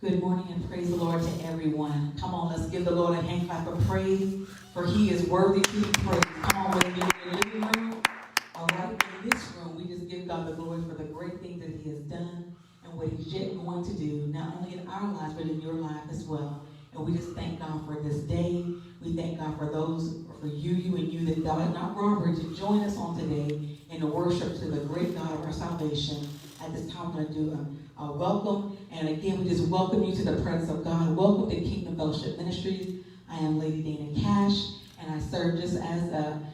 Good morning and praise the Lord to everyone. Come on, let's give the Lord a hand clap of praise, for he is worthy to be praised. Come on, whether you're in the living room or right in this room, we just give God the glory for the great things that he has done and what he's yet going to do, not only in our lives, but in your life as well. And we just thank God for this day. We thank God for you and you that died not robbery to join us on today in the worship to the great God of our salvation. At this time, we're going to do a welcome. And again, we just welcome you to the presence of God. Welcome to Kingdom Fellowship Ministries. I am Lady Dana Cash, and I serve just as an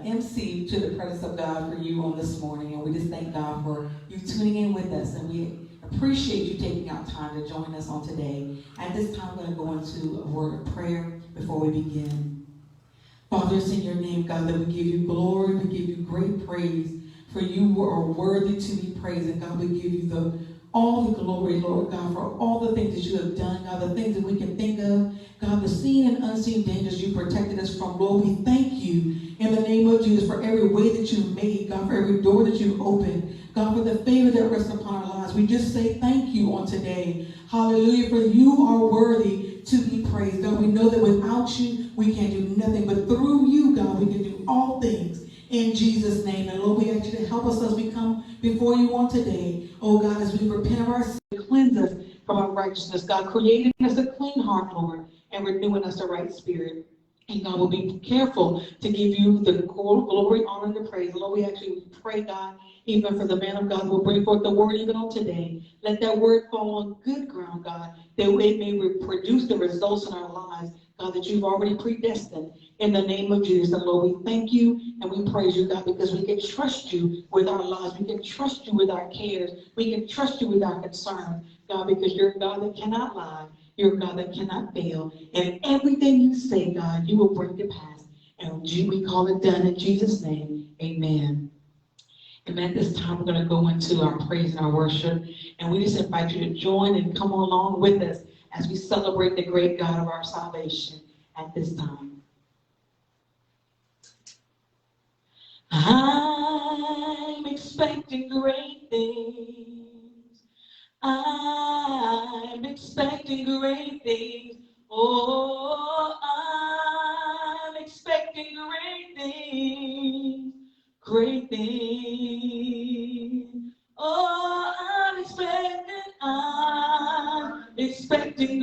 MC to the presence of God for you on this morning. And we just thank God for you tuning in with us. And we appreciate you taking out time to join us on today. At this time, I'm going to go into a word of prayer before we begin. Father, it's in your name, God, that we give you glory, we give you great praise, for you are worthy to be praised. And God, we give you all the glory, Lord God, for all the things that you have done, God, the things that we can think of, God, the seen and unseen dangers you protected us from. Lord, we thank you in the name of Jesus for every way that you've made, God, for every door that you've opened, God, for the favor that rests upon our lives. We just say thank you on today. Hallelujah, for you are worthy to be praised. God, we know that without you, we can't do nothing, but through you, God, we can do all things. In Jesus' name. And Lord, we ask you to help us as we come before you on today. Oh God, as we repent of our sin, cleanse us from our righteousness. God, creating us a clean heart, Lord, and renewing us a right spirit. And God, will be careful to give you the glory, honor, and the praise. Lord, we actually pray, God, even for the man of God who will bring forth the word even on today. Let that word fall on good ground, God, that it may produce the results in our lives, God, that you've already predestined. In the name of Jesus, and Lord, we thank you and we praise you, God, because we can trust you with our lives. We can trust you with our cares. We can trust you with our concerns, God, because you're a God that cannot lie. You're a God that cannot fail. And everything you say, God, you will bring to pass. And we call it done in Jesus' name. Amen. And at this time, we're going to go into our praise and our worship. And we just invite you to join and come along with us as we celebrate the great God of our salvation at this time. I'm expecting great things. I'm expecting great things. Oh, I'm expecting great things. Great things. Oh, I'm expecting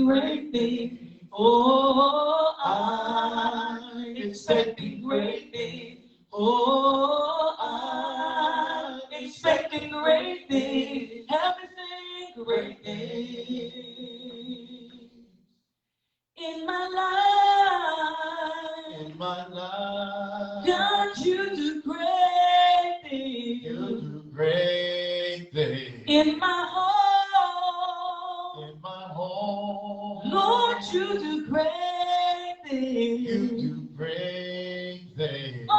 great things. Oh, I'm expecting great things. Oh, I'm expecting great things. Help me sing great things. In my life. In my life. God, you do great things. You do great things. In my home. In my home. Lord, you do great things. You do great things.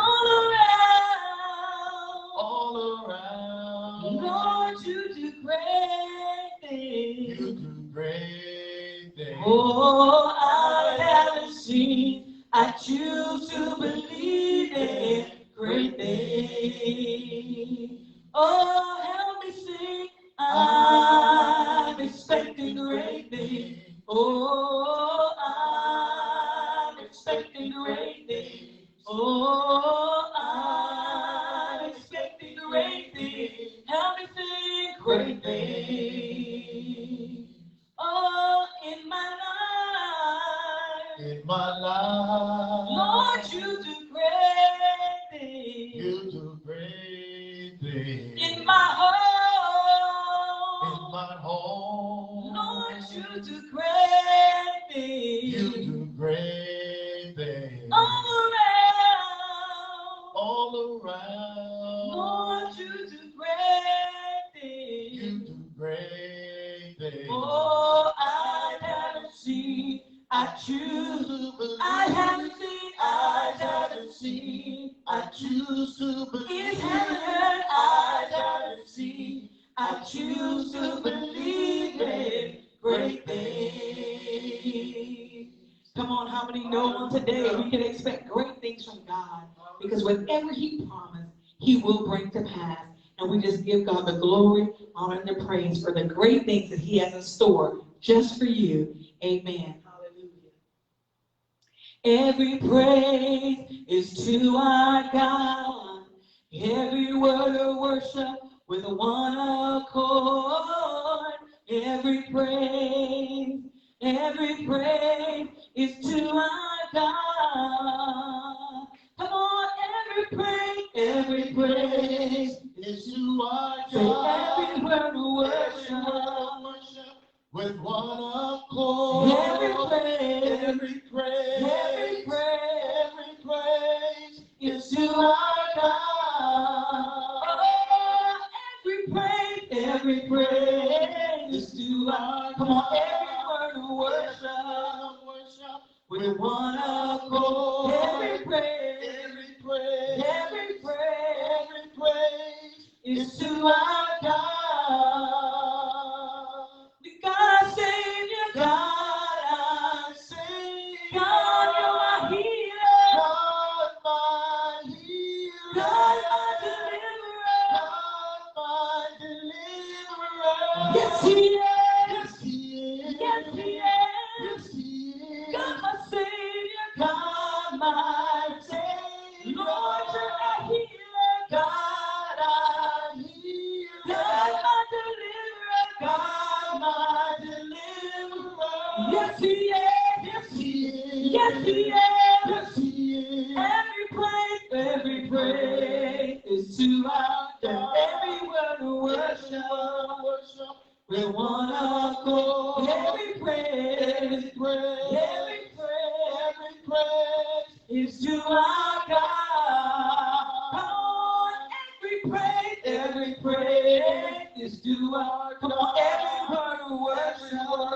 All around, Lord, you do great things. You do great things. Oh, I haven't seen, I choose to believe in great things. Oh, help me sing, I'm expecting great things. Oh, I'm expecting great things. Oh, I'm expecting great things. Help me sing great things. Oh, in my life. In my life. Lord, you do great things. You do great things. In my home. In my home. Lord, you do great things. You do great things. All around, Lord, you do great things. You do great things. Oh, I haven't seen, I choose to believe. I haven't seen, I choose to believe. It haven't heard, I haven't seen, I choose to believe in great things. Come on, how many know on today we can expect great things from God? Because whatever he promised, he will bring to pass. And we just give God the glory, honor, and the praise for the great things that he has in store just for you. Amen. Hallelujah. Every praise is to our God. Every word of worship with one accord. Every praise is to our God. Come on, every praise is to our God. Say every word of worship with one accord. Every praise is to our God. Oh, every praise is to our God. Come on, every word of worship with one accord. Every praise is to our God. God Savior, God our Savior, God you are healer, God my healer, God my deliverer, God my deliverer. Yes He is, yes He is, yes He is, yes He is. God my Savior, God my Savior, Lord you're our healer, God our healer, God my deliverer, God my deliverer. Yes He is, yes He is, yes He is, yes He is. Every praise is to our God. Every word of worship with one accord. Every praise is to our God. Come on, every praise is to our God. Come on, every word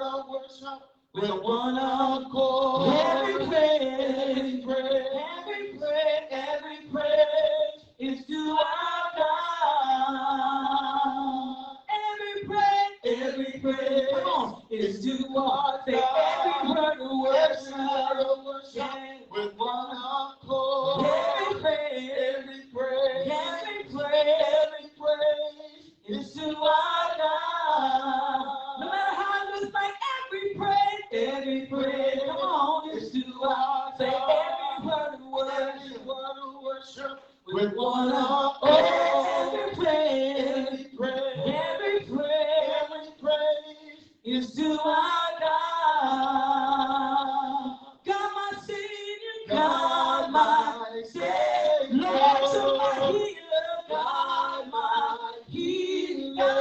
of worship with one accord. Every praise is to our God. Every praise, come on, is to our God. Say every word of worship with one accord. Every praise is to our God. No matter how it looks like, every praise, come on, is to our God. Say every word of worship with one accord. Every praise is to our God. God my Savior, God my Savior, Lord you're my healer, God my healer,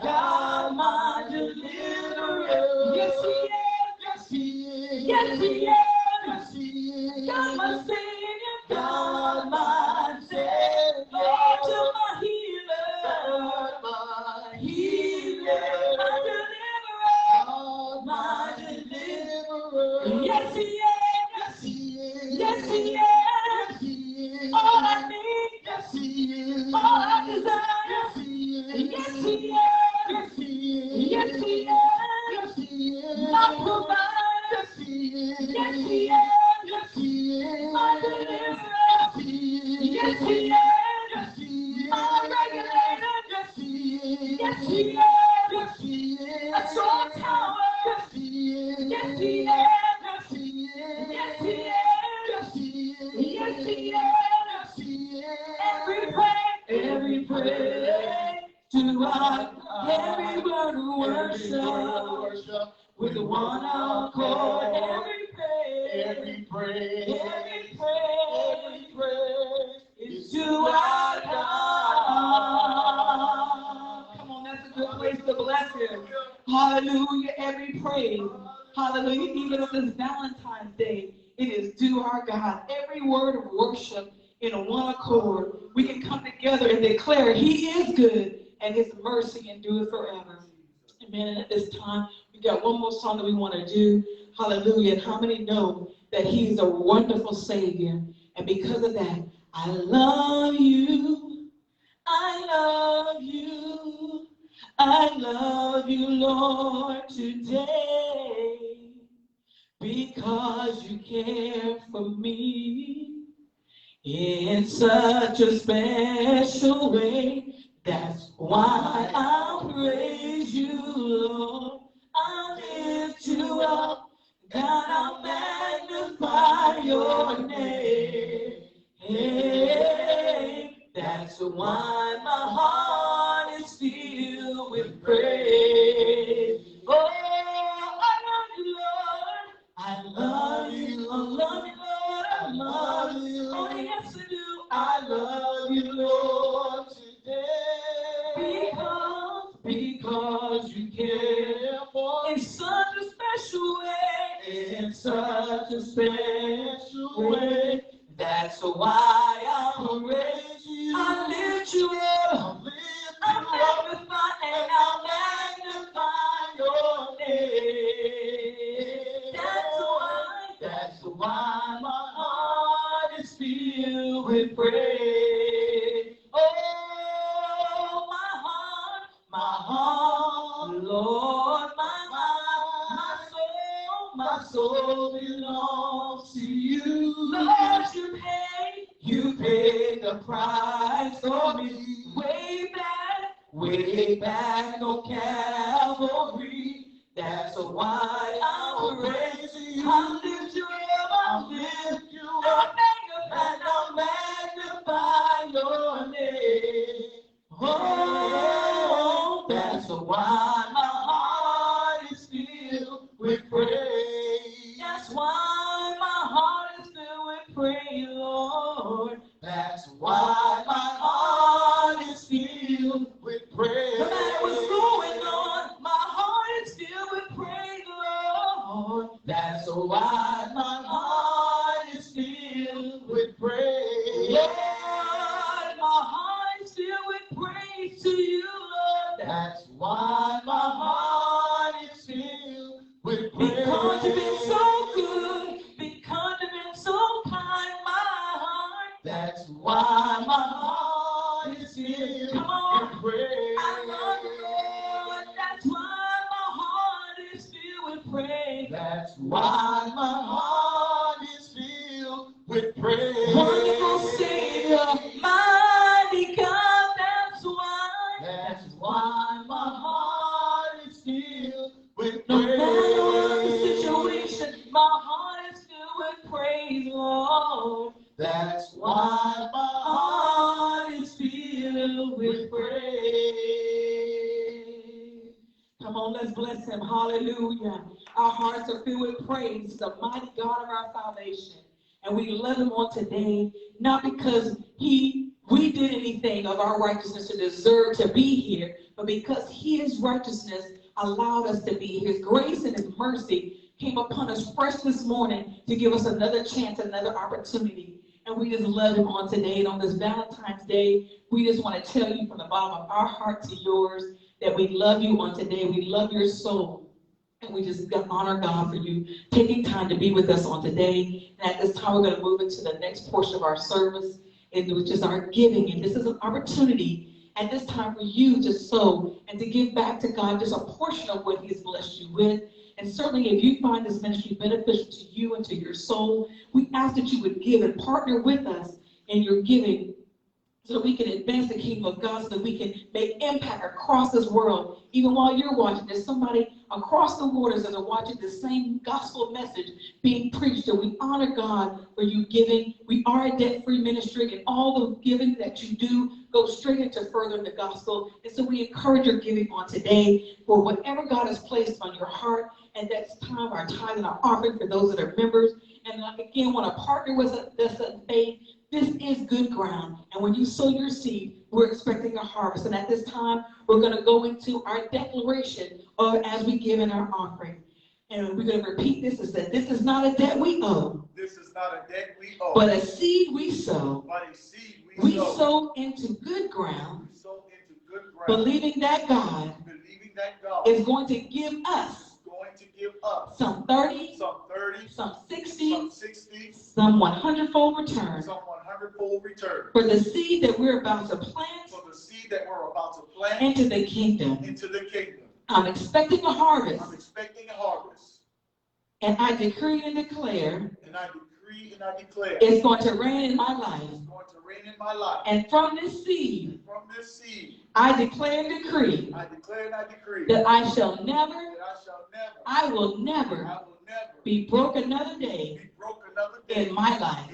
God my deliverer. Yes He is, yes He is, yes He is, yes He is. God my Savior, God my Savior, Lord you're my healer, my healer, my deliverer, yes He is, yes He is, yes He is, yes He is. All I need, yes He is. All I desire, yes He is, yes He is, yes He is, yes He is, yes He is. My provider, yes He is, yes He is, yes He is. My deliverer, yes He is, yes He is, yes He is. My regulator, yes He is, yes He is, yes He is. A strong tower, yes He is, yes He is, yes He is, yes He is, yes He is, yes He is, yes He is. Every praise to our God. Every word of worship with one accord. Every praise is to our God. Come on, that's a good place to bless Him. Hallelujah, every praise. Hallelujah, even on this Valentine's Day, it is due our God. Every word of worship in a one accord, we can come together and declare He is good and His mercy endures forever. Amen. And at this time, we got one more song that we want to do. Hallelujah. And how many know that He is a wonderful Savior? And because of that, I love you. I love you. I love you, Lord, today. Because you care for me in such a special way. That's why I'll praise you, Lord. a special way. That's why I'll praise you. I'll lift you up. I'll magnify and I'll magnify your name. That's why my heart is filled with praise. Oh, my heart, Lord, my soul belongs to you. Lord, you paid the price for me. Way back on Calvary. That's why I'll praise you. I'll lift you up, I'll magnify your name. Oh, that's why my heart is filled with praise. That's why my heart is filled with praise, Lord. That's why my heart is filled with praise. No matter what's going on, my heart is filled with praise, Lord. That's why my heart is filled with praise. Lord, my heart is filled with praise to you, Lord. That's why my heart is filled with praise. Because you've been so good, because you've been so kind, my heart. That's why my heart is filled with praise. I love you, Lord. That's why my heart is filled with praise. That's why my heart is filled with praise. Wonderful Savior, mighty God, that's why my heart is filled with praise. No matter what the situation, my heart is filled with praise, Lord. That's why my heart is filled with praise. Come on, let's bless him. Hallelujah. Our hearts are filled with praise, the mighty God of our salvation. And we love him on today, not because we did anything of our righteousness to deserve to be here, but because his righteousness allowed us to be here. His grace and his mercy came upon us fresh this morning to give us another chance, another opportunity. And we just love him on today. And on this Valentine's Day, we just want to tell you from the bottom of our heart to yours that we love you on today. We love your soul. And we just honor God for you taking time to be with us on today. And at this time, we're going to move into the next portion of our service, which is our giving. And this is an opportunity at this time for you to sow and to give back to God just a portion of what he has blessed you with. And certainly if you find this ministry beneficial to you and to your soul, we ask that you would give and partner with us in your giving so that we can advance the kingdom of God, so that we can make impact across this world. Even while you're watching, there's somebody across the waters that are watching the same gospel message being preached. So we honor God for you giving. We are a debt-free ministry, and all the giving that you do goes straight into furthering the gospel. And so we encourage your giving on today for whatever God has placed on your heart. And that's time, our tithe and our offering for those that are members. And again, want to partner with us in faith. This is good ground. And when you sow your seed, we're expecting a harvest. And at this time, we're going to go into our declaration as we give in our offering. And we're going to repeat this. It says, this is not a debt we owe. This is not a debt we owe. But a seed we sow. But a seed we sow into good ground. We sow into good ground. Believing that God is going to give us some 30, some 60, some 100-fold return. For the seed that we're about to plant. Into the kingdom. I'm expecting a harvest. And I decree and declare. It's going to rain in my life. And from this seed, I declare and decree that I shall never, I will never be broke another day in my life.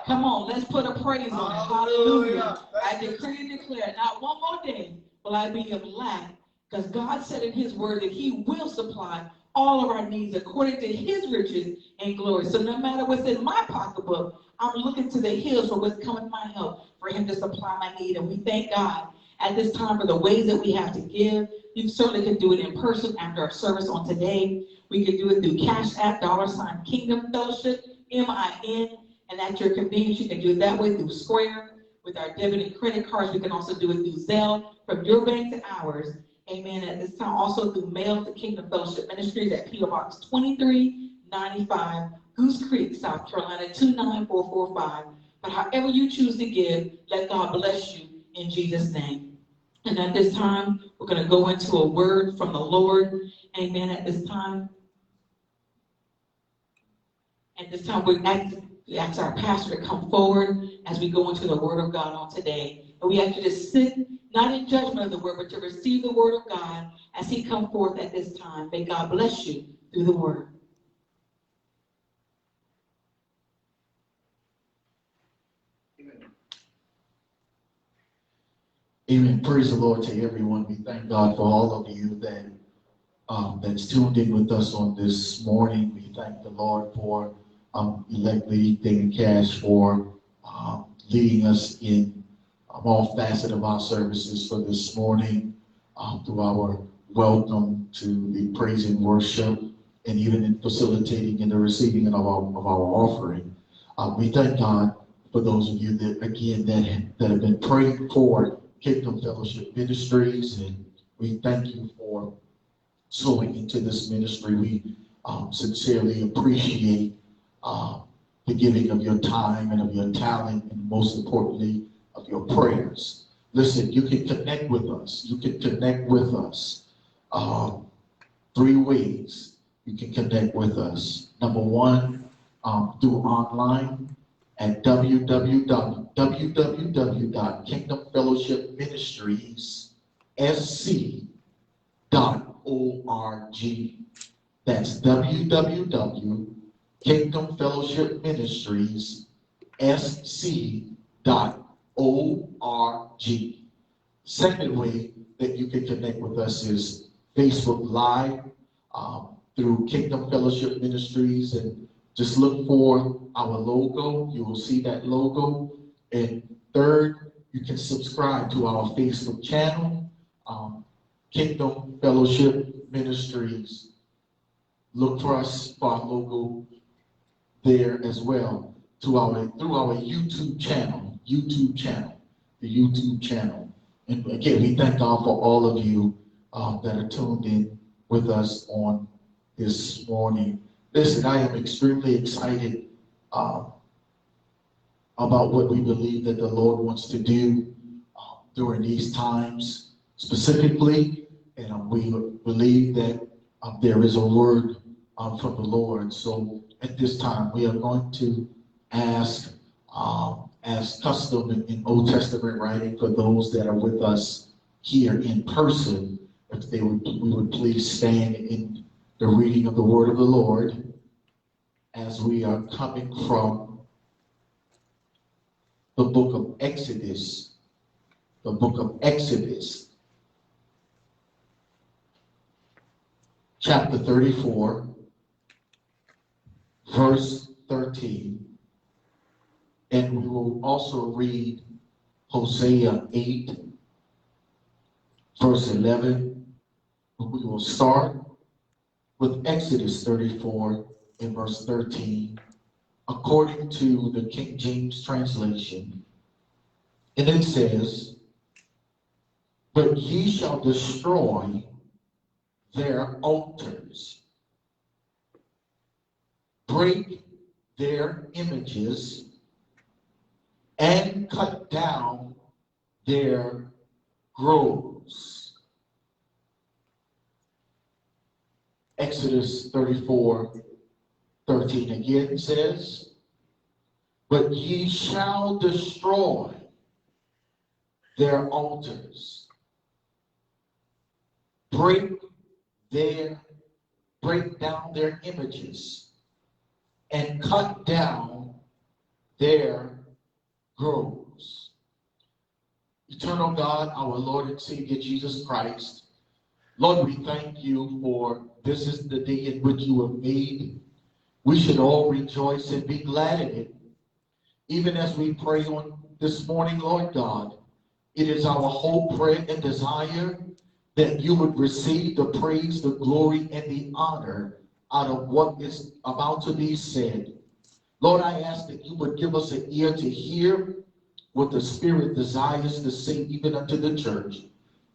Come on, let's put a praise on it. Hallelujah. I decree and declare not one more day will I be of lack, because God said in his word that he will supply all of our needs according to his riches and glory. So no matter what's in my pocketbook, I'm looking to the hills for what's coming my help, for him to supply my need. And we thank God at this time for the ways that we have to give. You certainly can do it in person after our service on today. We can do it through Cash App, $ Kingdom Fellowship, MIN, and at your convenience, you can do it that way through Square. With our debit and credit cards, we can also do it through Zelle, from your bank to ours. Amen. At this time, also through mail to Kingdom Fellowship Ministries at P.O. Box 2395, Goose Creek, South Carolina 29445. But however you choose to give, let God bless you in Jesus' name. And at this time, we're going to go into a word from the Lord. Amen. At this time, we ask our pastor to come forward as we go into the word of God on today. And we ask you to sit, not in judgment of the word, but to receive the word of God as he comes forth at this time. May God bless you through the word. Amen. Praise the Lord to everyone. We thank God for all of you that's tuned in with us on this morning. We thank the Lord for elect Lady David Cash for leading us in all facets of our services for this morning, through our welcome to the praise and worship, and even in facilitating and the receiving of our offering. We thank God for those of you that have been praying for Kingdom Fellowship Ministries, and we thank you for sowing into this ministry. We sincerely appreciate the giving of your time and of your talent, and most importantly, of your prayers. Listen, you can connect with us. You can connect with us 3 ways you can connect with us. Number one, through online at www.kingdomfellowshipministriessc.org. That's www.kingdomfellowshipministriessc.org. Second way that you can connect with us is Facebook Live, through Kingdom Fellowship Ministries, and just look for our logo. You will see that logo. And third, you can subscribe to our Facebook channel, Kingdom Fellowship Ministries. Look for us, for our logo there as well, through our YouTube channel, the YouTube channel. And again, we thank God for all of you that are tuned in with us on this morning. Listen, I am extremely excited about what we believe that the Lord wants to do during these times specifically, and we believe that there is a word from the Lord. So at this time, we are going to ask, as custom in Old Testament writing, for those that are with us here in person, if we would please stand in the reading of the word of the Lord, as we are coming from the book of Exodus, chapter 34, verse 13, and we will also read Hosea 8, verse 11. We will start with Exodus 34 and verse 13, according to the King James translation. And it says, "But ye shall destroy their altars, break their images, and cut down their groves." Exodus 34:13 again says, "But ye shall destroy their altars, break down their images, and cut down their groves." Eternal God, our Lord and Savior Jesus Christ, Lord, we thank you for this is the day in which you have made. We should all rejoice and be glad in it. Even as we pray on this morning, Lord God, it is our hope, prayer, and desire that you would receive the praise, the glory, and the honor out of what is about to be said. Lord, I ask that you would give us an ear to hear what the Spirit desires to say even unto the church.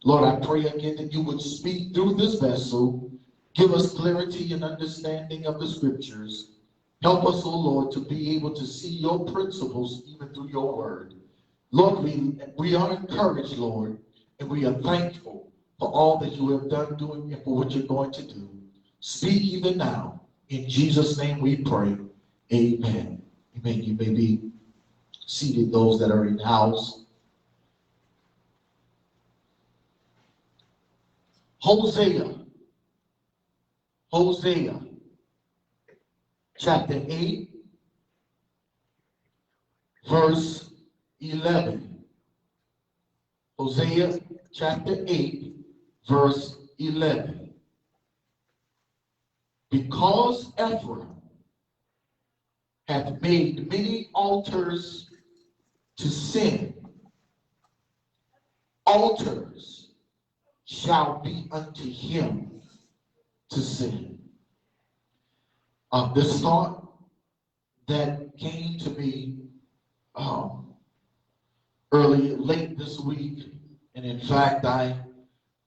Lord, I pray again that you would speak through this vessel. Give us clarity and understanding of the scriptures. Help us, O Lord, to be able to see your principles even through your word. Lord, we are encouraged, Lord, and we are thankful for all that you have done, doing, and for what you're going to do. Speak even now. In Jesus' name we pray. Amen. Amen. You may be seated, those that are in the house. Hosea chapter 8, verse 11. Hosea chapter 8, verse 11. Because Ephraim hath made many altars to sin, altars shall be unto him to sin. This thought that came to me late this week, and in fact, I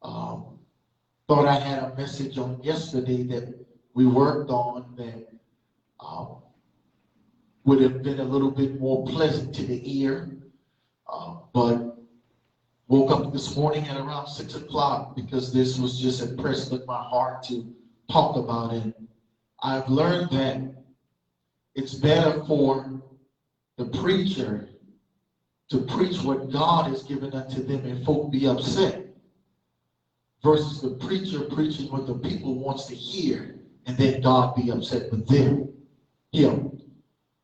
thought I had a message on yesterday that we worked on that would have been a little bit more pleasant to the ear, but woke up this morning at around 6 o'clock because this was just impressed with my heart to talk about it. I've learned that it's better for the preacher to preach what God has given unto them and folk be upset versus the preacher preaching what the people wants to hear and then God be upset with them.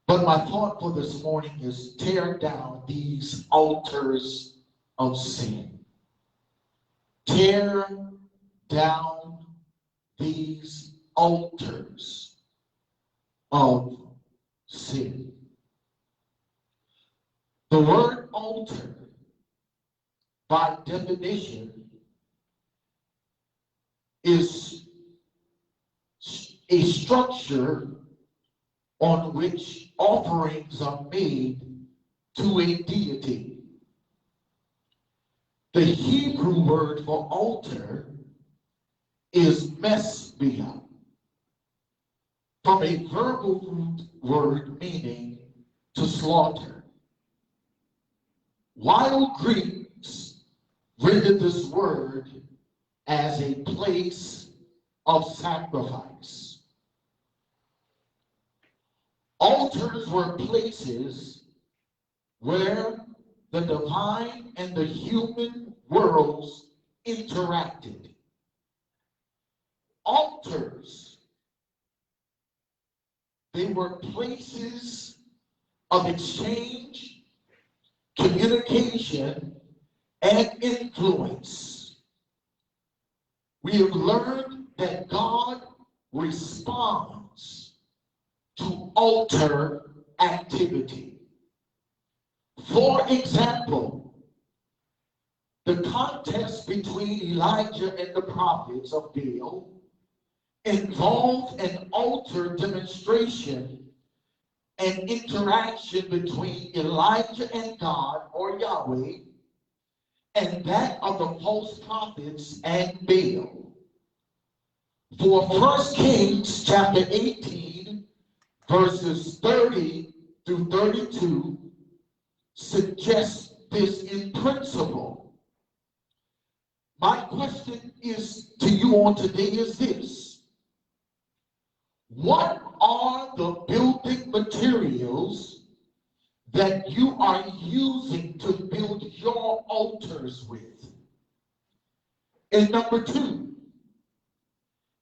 But my thought for this morning is tear down these altars of sin. Tear down these altars of sin. The word altar, by definition, is a structure on which offerings are made to a deity. The Hebrew word for altar is mesbia, from a verbal root word meaning to slaughter. While Greeks rendered this word as a place of sacrifice. Altars were places where the divine and the human worlds interacted. Altars, they were places of exchange, communication, and influence. We have learned that God responds to altar activity. For example, the contest between Elijah and the prophets of Baal involved an altar demonstration and interaction between Elijah and God, or Yahweh, and that of the false prophets and Baal. For 1 Kings chapter 18, verses 30 through 32 suggests this in principle. My question is to you on today is this: what are the building materials that you are using to build your altars with? And number two,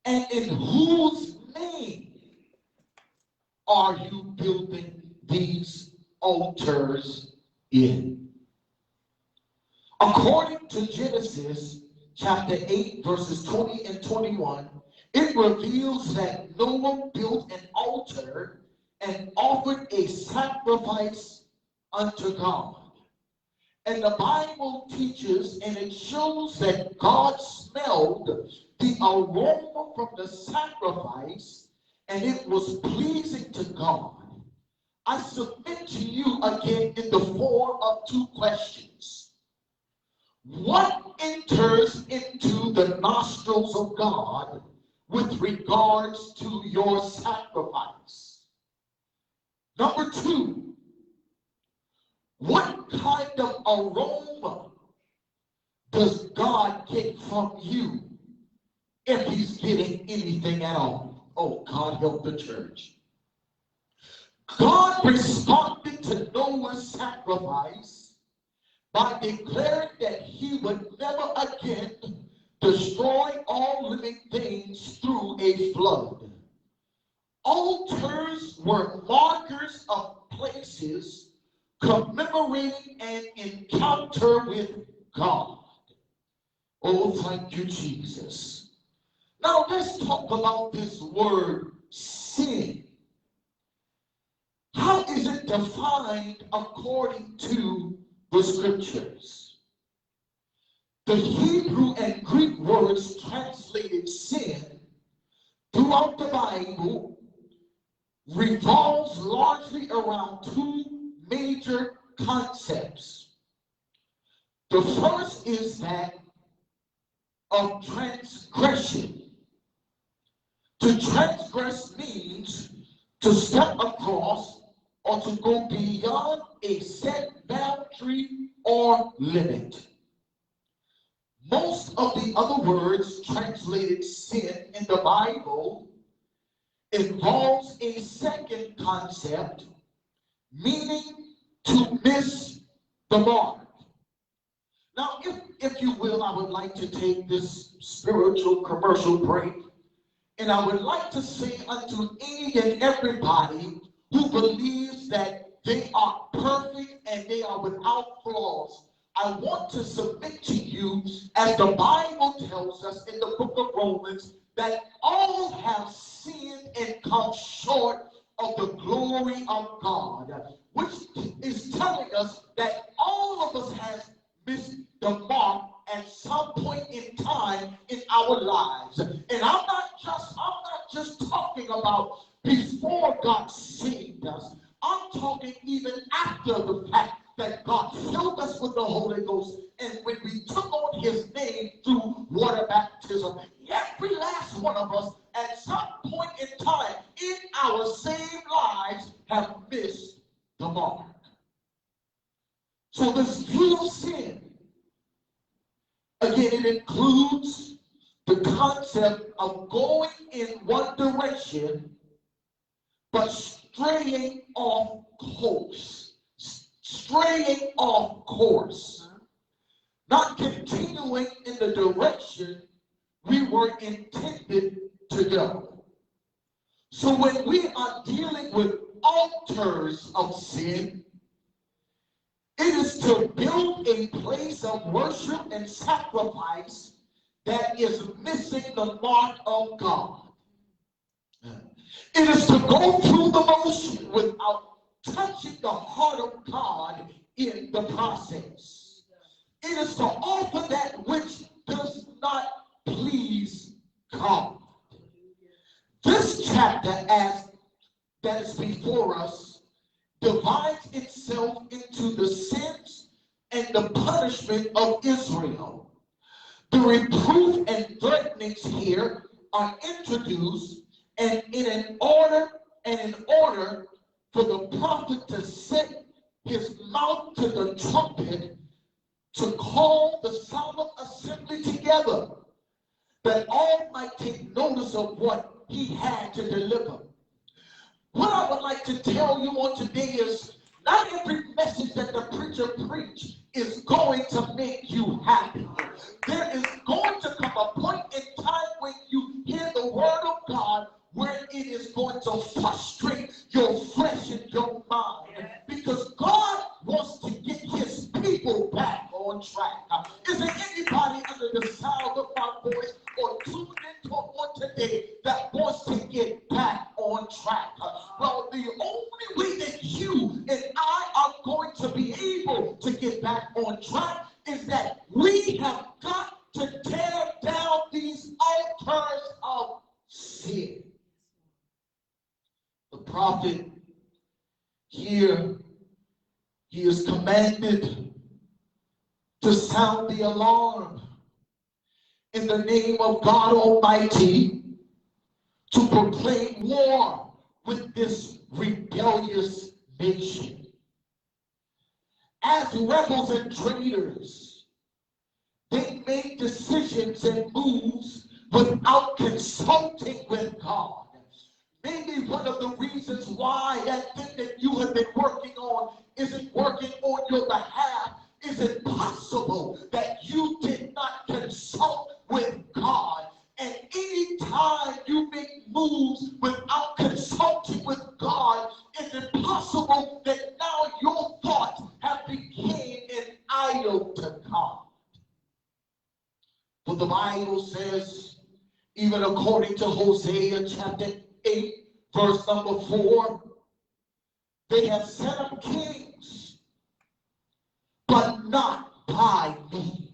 and in whose name are you building these altars in? According to Genesis chapter 8, verses 20 and 21, it reveals that Noah built an altar and offered a sacrifice unto God. And the Bible teaches, and it shows that God smelled the aroma from the sacrifice and it was pleasing to God, I submit to you again in the form of two questions. What enters into the nostrils of God with regards to your sacrifice? Number two, what kind of aroma does God get from you if he's getting anything at all? Oh, God help the church. God responded to Noah's sacrifice by declaring that he would never again destroy all living things through a flood. Altars were markers of places commemorating an encounter with God. Oh, thank you, Jesus. Now let's talk about this word sin. How is it defined according to the scriptures? The Hebrew and Greek words translated sin throughout the Bible revolves largely around two major concepts. The first is that of transgression. To transgress means to step across or to go beyond a set boundary or limit. Most of the other words translated sin in the Bible involves a second concept, meaning to miss the mark. Now, if you will, I would like to take this spiritual commercial break, and I would like to say unto any and everybody who believes that they are perfect and they are without flaws, I want to submit to you, as the Bible tells us in the book of Romans, that all have sinned and come short of the glory of God, which is telling us that all of us have missed the mark at some point in time in our lives. And I'm not just talking about before God saved us. I'm talking even after the fact that God filled us with the Holy Ghost, and when we took on his name through water baptism, every last one of us at some point in time in our saved lives have missed the mark. So this view of sin, again, it includes the concept of going in one direction but straying off course. Straying off course. Not continuing in the direction we were intended to go. So when we are dealing with altars of sin, it is to build a place of worship and sacrifice that is missing the mark of God. It is to go through the motion without touching the heart of God in the process. It is to offer that which does not please God. This chapter, as that is before us, divides itself into the sins and the punishment of Israel. The reproof and threatenings here are introduced, and in order for the prophet to set his mouth to the trumpet to call the solemn assembly together, that all might take notice of what he had to deliver. What I would like to tell you on today is, not every message that the preacher preach is going to make you happy. There is going to come a point in time when you hear the word of God where it is going to frustrate your flesh and your mind, because God wants to get his people back on track. Is there anybody under the sound of my voice or tuned into on today that wants to get back on track? Well, the only way that you and I are going to be able to get back on track is that we have got to tear down these altars of sin. prophet, here he is commanded to sound the alarm in the name of God Almighty, to proclaim war with this rebellious nation. As rebels and traitors, they make decisions and moves without consulting with God. Maybe one of the reasons why that thing that you have been working on isn't working on your behalf. Is it possible that you did not consult with God? And any time you make moves without consulting with God, is it possible that now your thoughts have become an idol to God? But the Bible says, even according to Hosea chapter 8, verse number 4, they have set up kings, but not by me.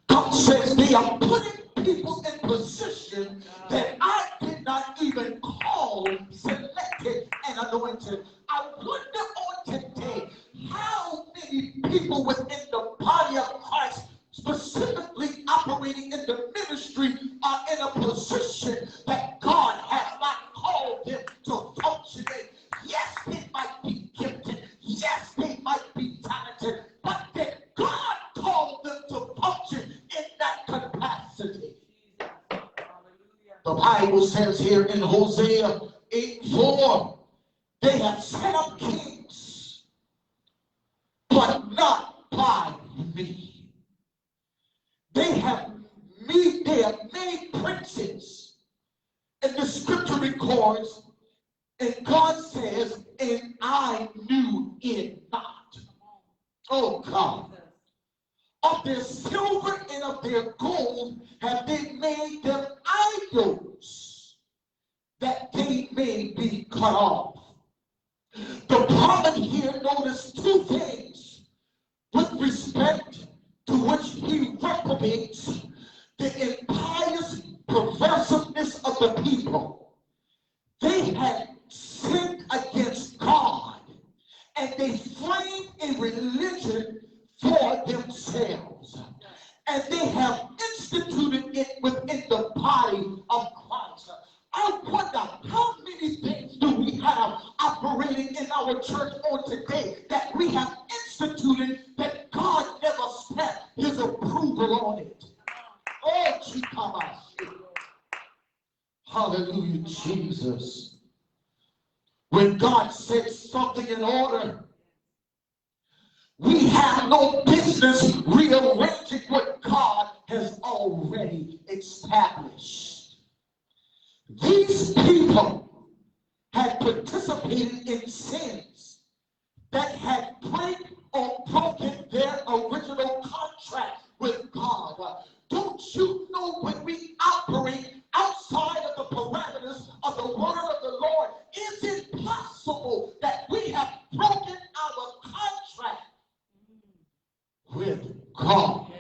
God says they are putting people in position that I did not even call, selected, and anointed. I wonder on today how many people within the body of Christ, specifically operating in the ministry, are in a position that God has not called them to function in. Yes, they might be gifted. Yes, they might be talented. But that God called them to function in that capacity. The Bible says here in Hosea 8:4, they have set up kings, but not by me. They have made princes. And the scripture records, and God says, and I knew it not. Oh God. Of their silver and of their gold have they made them idols, that they may be cut off. The prophet here noticed two things with respect to which he reprobates the impious perversiveness of the people. They had sinned against God, and they framed a religion for themselves, and they have instituted it within the body of Christ. I wonder how many things do we have operating in our church on today that we have instituted that God never stamped his approval on it. Oh, Chikamashi. Hallelujah, Jesus. When God sets something in order, we have no business rearranging what God has already established. These people had participated in sins that had broken their original contract with God. Don't you know when we operate outside of the parameters of the word of the Lord, is it possible that we have broken our contract with God?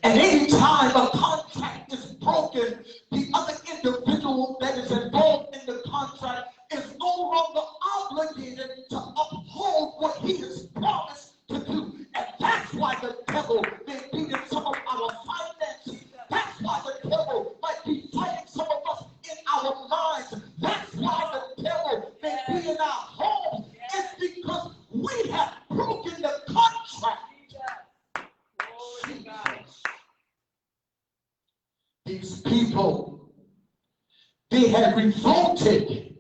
And any time a contract is broken, the other individual that is involved in the contract is no longer obligated to uphold what he has promised to do. And that's why the devil may be in some of our finances. That's why the devil might be fighting some of us in our minds. That's why the devil may be in our homes. It's because we have broken the contract. These people, they had revolted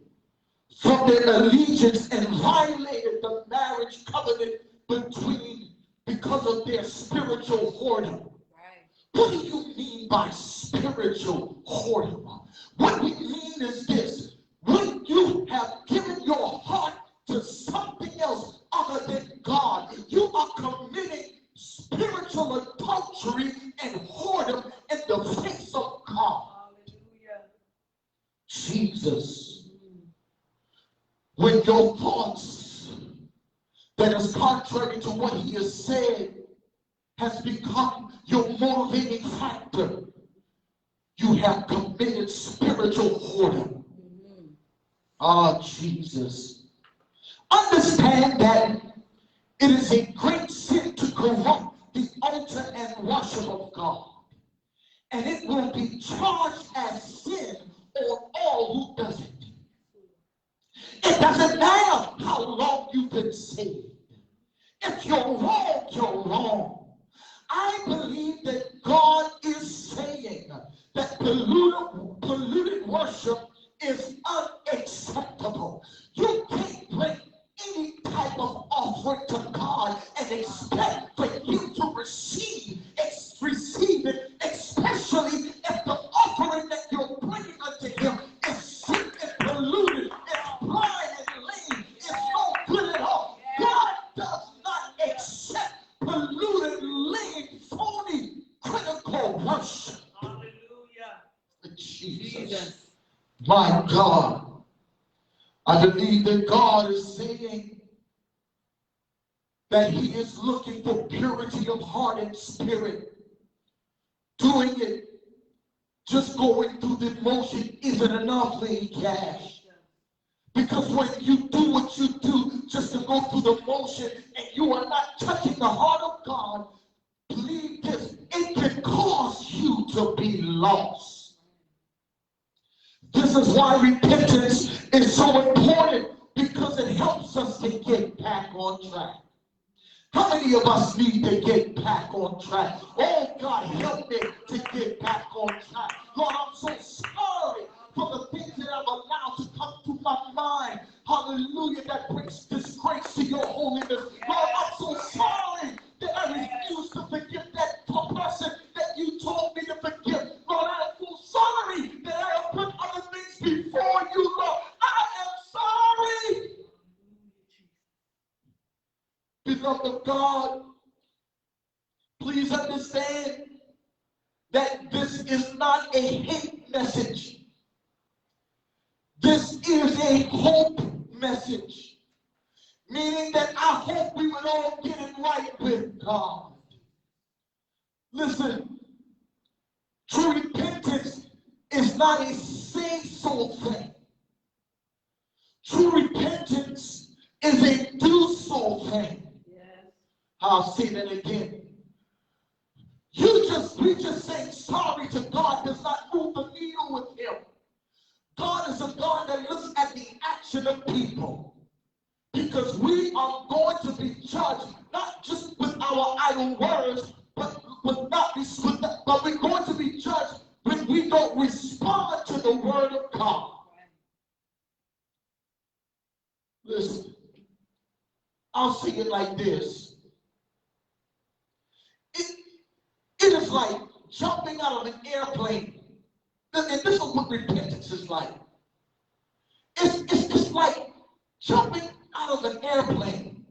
from their allegiance and violated the marriage covenant because of their spiritual whoredom. Right. What do you mean by spiritual whoredom? What we mean is this: when you have given your heart to something else other than God, you are committing spiritual adultery and whoredom in the face of God. Hallelujah. Jesus. When your thoughts that is contrary to what he has said has become your motivating factor, you have committed spiritual whoredom. Ah, Jesus. Understand that it is a great sin to corrupt the altar and worship of God. And it will be charged as sin on all who does it. It doesn't matter how long you've been saved. If you're wrong, you're wrong. I believe that God is saying that polluted worship is unacceptable. You can't bring any type of offering to God and expect for you to receive it, especially if the offering that you're bringing unto Him is sick and polluted, it's blind and lame, it's no good at all. God does not accept polluted, lame, phony, critical worship. Hallelujah. Jesus. My God. I believe that God is saying that He is looking for purity of heart and spirit. Doing it, just going through the motion isn't enough, Lady Cash. Because when you do what you do just to go through the motion and you are not touching the heart of God, believe this, it can cause you to be lost. This is why repentance is so important, because it helps us to get back on track. How many of us need to get back on track? Oh, God, help me to get back on track. Lord, I'm so sorry for the things that I've allowed to come to my mind. Hallelujah, that brings disgrace to your holiness. Lord, I'm so sorry that I refuse to forgive that person that you told me to forgive. Lord, I am so sorry that I have put other things before you, Lord. I am sorry. Beloved of God, please understand that this is not a hate message. This is a hope message. Meaning that I hope we would all get it right with God. Listen, true repentance is not a say-so thing. True repentance is a do-so thing. I'll say that again. We just saying sorry to God does not move the needle with Him. God is a God that looks at the action of people. Because we are going to be judged not just with our idle words, but we're going to be judged when we don't respond to the word of God. Listen, I'll say it like this. It is like jumping out of an airplane. And this is what repentance is like. It's like jumping out of an airplane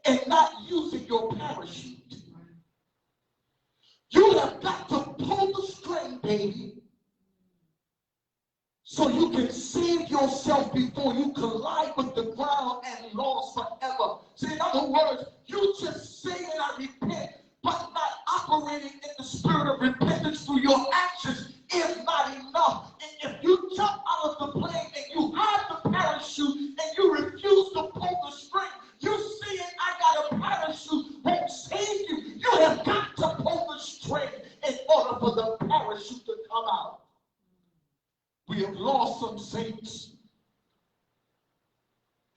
and not using your parachute. You have got to pull the string, baby, so you can save yourself before you collide with the ground and lost forever. See, in other words, you just saying I repent, but not operating in the spirit of repentance through your actions is not enough. And if you jump out of the plane and you have the parachute and you refuse to pull the string, you saying I got a parachute won't save you. You have got to pull the string in order for the parachute to come out. We have lost some saints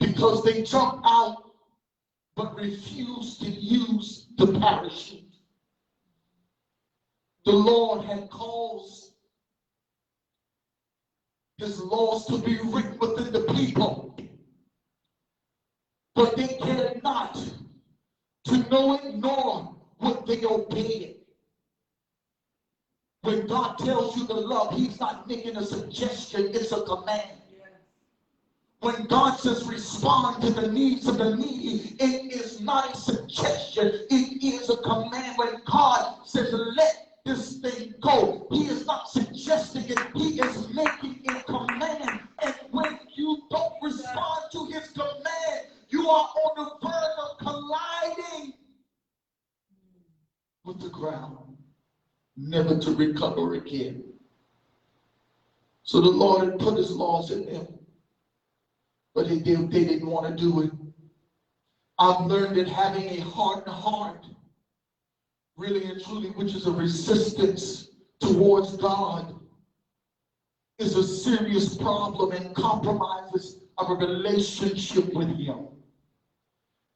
because they jump out but refuse to use the parachute. The Lord had caused His laws to be written within the people, but they cared not to know it, nor would they obey it. When God tells you to love, He's not making a suggestion, it's a command. When God says respond to the needs of the needy, it is not a suggestion, it is a command. When God says let this thing go, He is not suggesting it, He is making a command. And when you don't respond to His command, you are on the verge of colliding with the ground, never to recover again. So the Lord had put his laws in them, but they didn't want to do it. I've learned that having a hardened heart, really and truly, which is a resistance towards God, is a serious problem and compromises our relationship with him.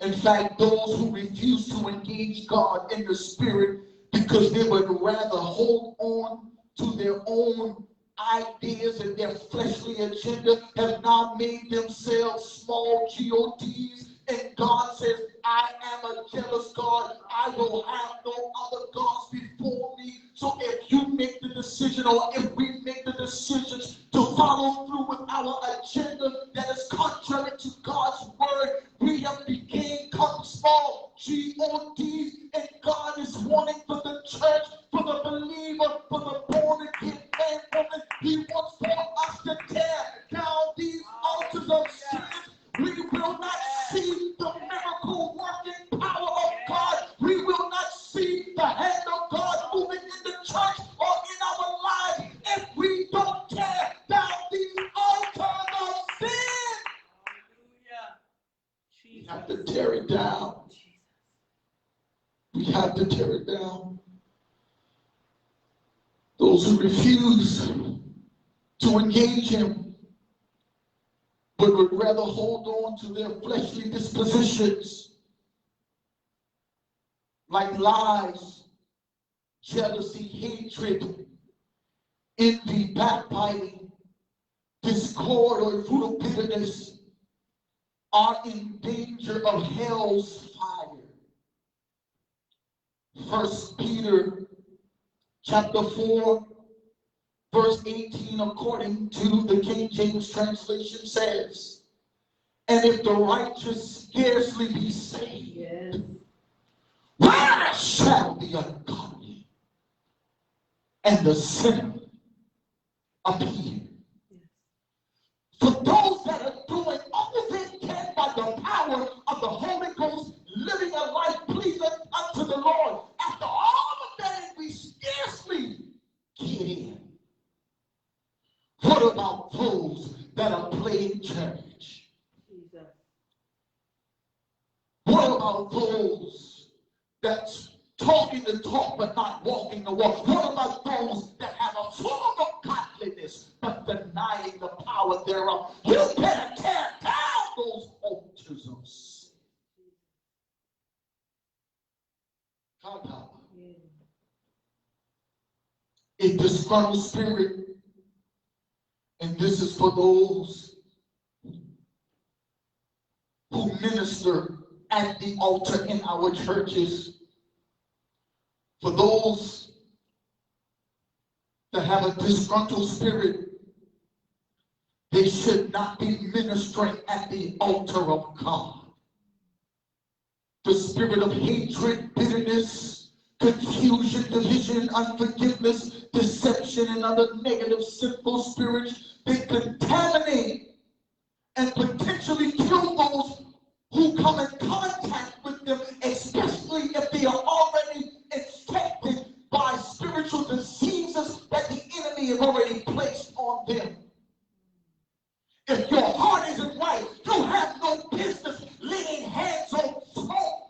In fact, those who refuse to engage God in the spirit because they would rather hold on to their own ideas and their fleshly agenda have now made themselves small GOTs. And God says, I am a jealous God. I will have no other gods before me. So if you make the decision, or if we make the decisions to follow through with our agenda that is contrary to God's word, we have become small GOTs. And God is wanting for the church, for the believer, for the born again man, woman. He wants for us to tear down these altars of sin. We will not see the miracle working power of God. We will not see the hand of God moving in the church or in our lives if we don't tear down these altars of sin. We have to tear it down. We have to tear it down. Those who refuse to engage him but would rather hold on to their fleshly dispositions like lies, jealousy, hatred, envy, backbiting, discord, or fruit of bitterness are in danger of hell's fire. 1 Peter chapter 4, verse 18, according to the King James translation, says, and if the righteous scarcely be saved, where shall the ungodly and the sinner appear? For those that are doing all they can by the power of the Holy Ghost, living a life pleasing unto the Lord, after all of that, we scarcely get in. What about those that are playing church? What about those that's talking the talk but not walking the walk? What about those that have a form of godliness but denying the power thereof? You better tear down those altars of sin. A disgruntled spirit. And this is for those who minister at the altar in our churches. For those that have a disgruntled spirit, they should not be ministering at the altar of God. The spirit of hatred, bitterness, confusion, division, unforgiveness, deception, and other negative sinful spirits, they contaminate and potentially kill those who come in contact with them, especially if they are already infected by spiritual diseases that the enemy has already placed on them. If your heart isn't right, you have no business laying hands on folk.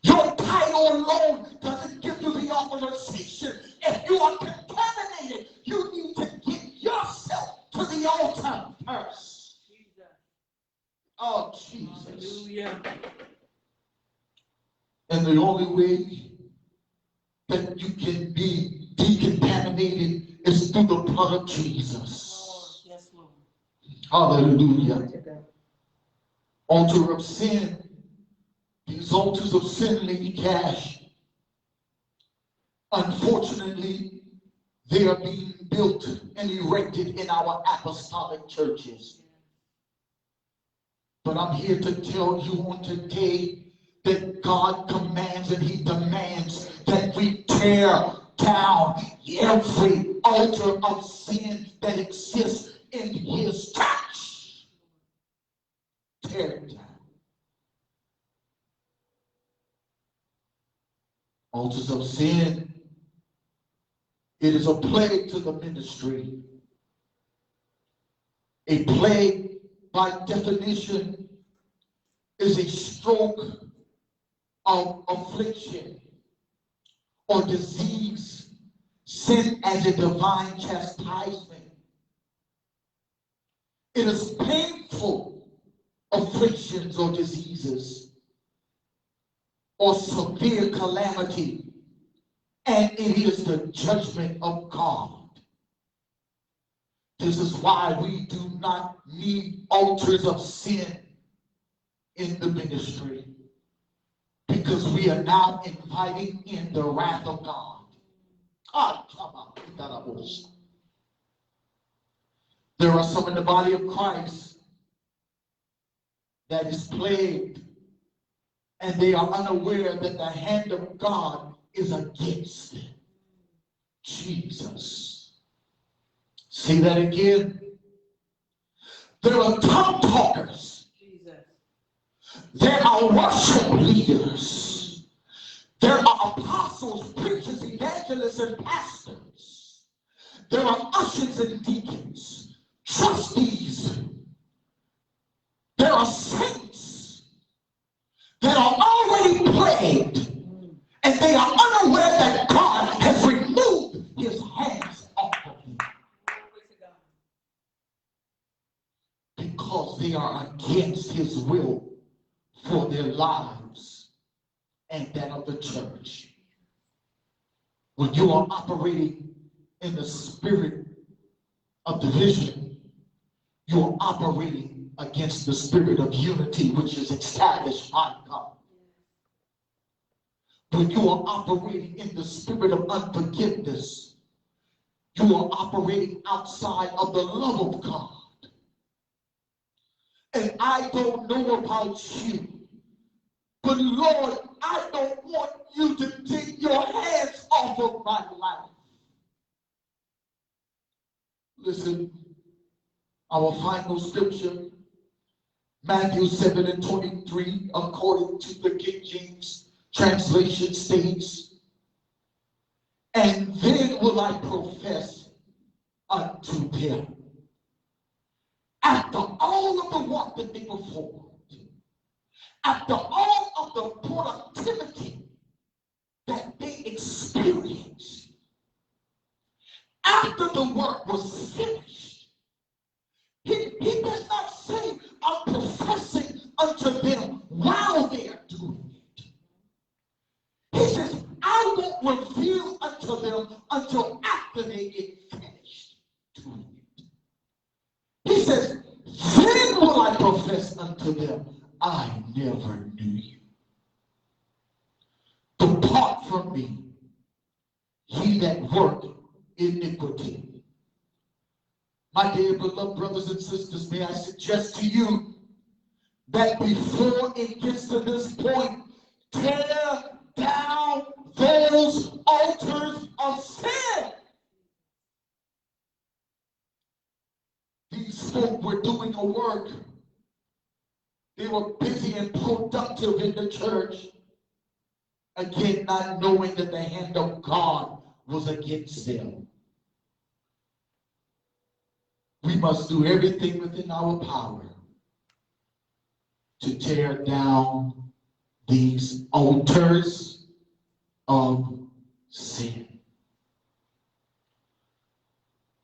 Your title alone doesn't give you the authorization. If you are contaminated, you need to get yourself to the altar first. Oh, Jesus. Hallelujah. And the only way that you can be decontaminated is through the blood of Jesus. Yes, Lord. Hallelujah. Altar of sin. These altars of sin, Lady Cash, unfortunately, they are being built and erected in our apostolic churches. But I'm here to tell you on today that God commands and he demands that we tear down every altar of sin that exists in his church. Tear it down. Altars of sin It is a plague to the ministry. A plague, by definition, is a stroke of affliction or disease sent as a divine chastisement. It is painful afflictions or diseases or severe calamity, and it is the judgment of God. This is why we do not need altars of sin in the ministry, because we are now inviting in the wrath of God. There are some in the body of Christ that is plagued, and they are unaware that the hand of God is against them. Jesus. Say that again. There are tongue talkers. Jesus. There are worship leaders. There are apostles, preachers, evangelists, and pastors. There are ushers and deacons, trustees. There are saints that are already plagued, and they are unaware that God has removed his hands off of them. Because they are against his will for their lives and that of the church. When you are operating in the spirit of division, you are operating against the spirit of unity, which is established by God. When you are operating in the spirit of unforgiveness, you are operating outside of the love of God. And I don't know about you, but Lord, I don't want you to take your hands off of my life. Listen, our final scripture, Matthew 7:23, according to the King James translation, states, "And then will I profess unto them, after all of the work that they performed, after all of the productivity that they experienced, after the work was finished," he does not say, "I'm professing unto them while they are doing it." He says, "I won't reveal unto them until after they get finished doing it." He says, "Then will I profess unto them, I never knew you. Depart from me, ye that work iniquity." My dear beloved brothers and sisters, may I suggest to you that before it gets to this point, tear down those altars of sin. These folk were doing a work. They were busy and productive in the church. Again, not knowing that the hand of God was against them. We must do everything within our power to tear down these altars of sin.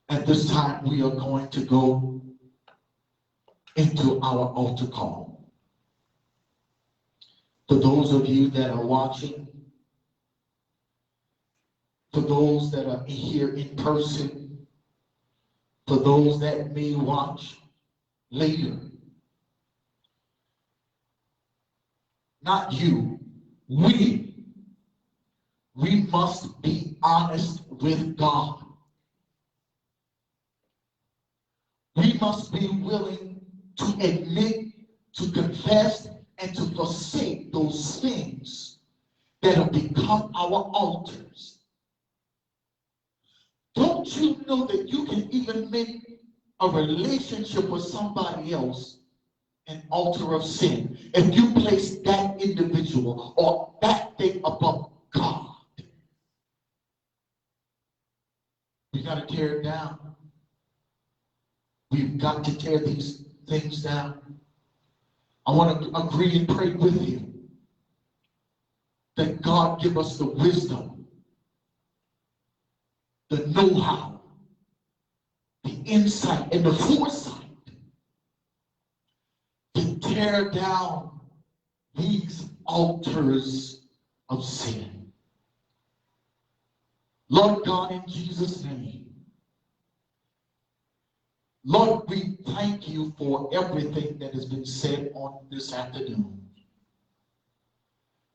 At this time, we are going to go into our altar call. For those of you that are watching, for those that are here in person, for those that may watch later, not you, we must be honest with God. We must be willing to admit, to confess, and to forsake those things that have become our altars. Don't you know that you can even make a relationship with somebody else an altar of sin if you place that individual or that thing above God? got to tear it down. We've got to tear these things down. I want to agree and pray with you that God give us the wisdom, the know-how, the insight, and the foresight to tear down these altars of sin. Lord God, in Jesus' name, Lord, we thank you for everything that has been said on this afternoon.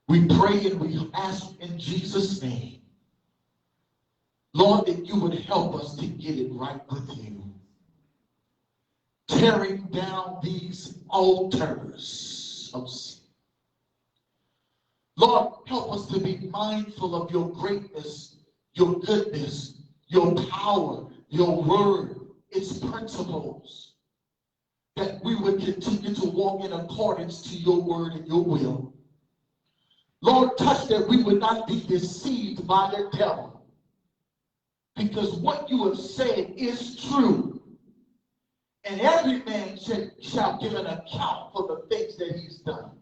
We pray and we ask in Jesus' name, Lord, that you would help us to get it right with you. Tearing down these altars of sin. Lord, help us to be mindful of your greatness, your goodness, your power, your word, its principles, that we would continue to walk in accordance to your word and your will. Lord, touch that we would not be deceived by the devil, because what you have said is true, and every man shall give an account for the things that he's done,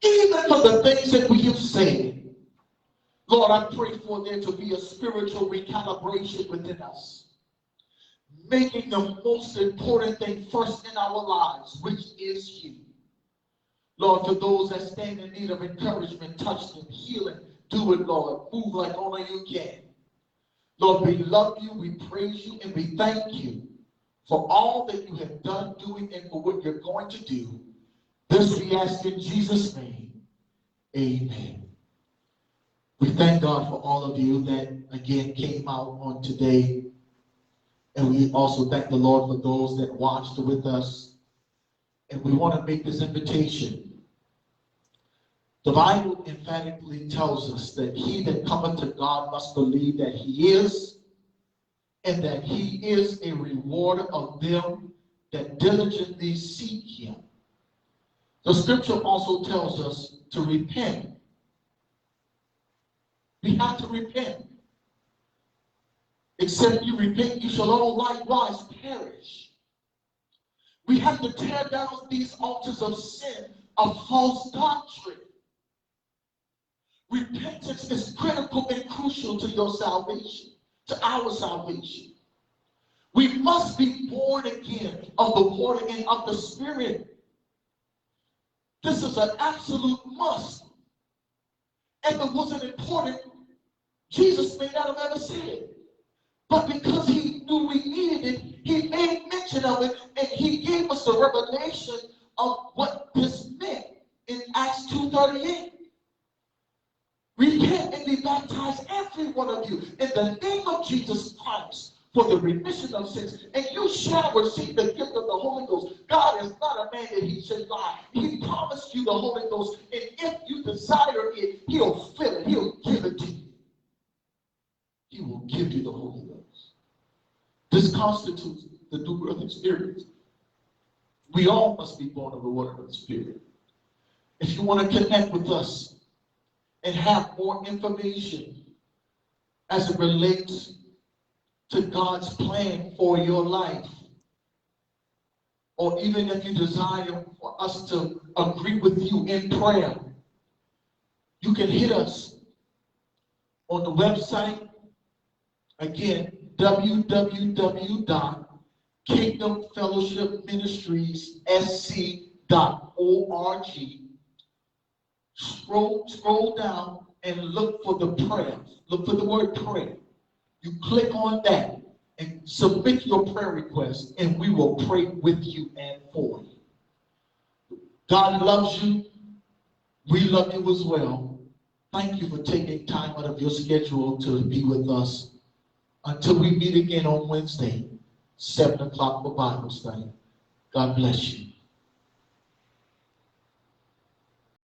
even for the things that we have said. Lord, I pray for there to be a spiritual recalibration within us, making the most important thing first in our lives, which is you. Lord, for those that stand in need of encouragement, touch them, healing, do it, Lord. Move like only you can. Lord, we love you, we praise you, and we thank you for all that you have done, doing, and for what you're going to do. This we ask in Jesus' name. Amen. We thank God for all of you that, again, came out on today. And we also thank the Lord for those that watched with us. And we want to make this invitation. The Bible emphatically tells us that he that cometh to God must believe that he is, and that he is a rewarder of them that diligently seek him. The scripture also tells us to repent. We have to repent. Except you repent, you shall all likewise perish. We have to tear down these altars of sin, of false doctrine. Repentance is critical and crucial to your salvation, to our salvation. We must be born again of the water and of the Spirit. This is an absolute must. And if it wasn't important, Jesus may not have ever said it. But because he knew we needed it, he made mention of it, and he gave us the revelation of what this meant in Acts 2:38. Repent and be baptized, every one of you, in the name of Jesus Christ, for the remission of sins, and you shall receive the gift of the Holy Ghost. God is not a man that he should lie. He promised you the Holy Ghost, and if you desire it, he'll fill it. He'll give it to you. He will give you the Holy Ghost. This constitutes the new birth experience. We all must be born of the water of the Spirit. If you want to connect with us and have more information as it relates to God's plan for your life, or even if you desire for us to agree with you in prayer, you can hit us on the website. Again, www.kingdomfellowshipministriessc.org. Scroll down and look for the prayer. Look for the word prayer. You click on that and submit your prayer request, and we will pray with you and for you. God loves you. We love you as well. Thank you for taking time out of your schedule to be with us. Until we meet again on Wednesday, 7 o'clock for Bible study. God bless you.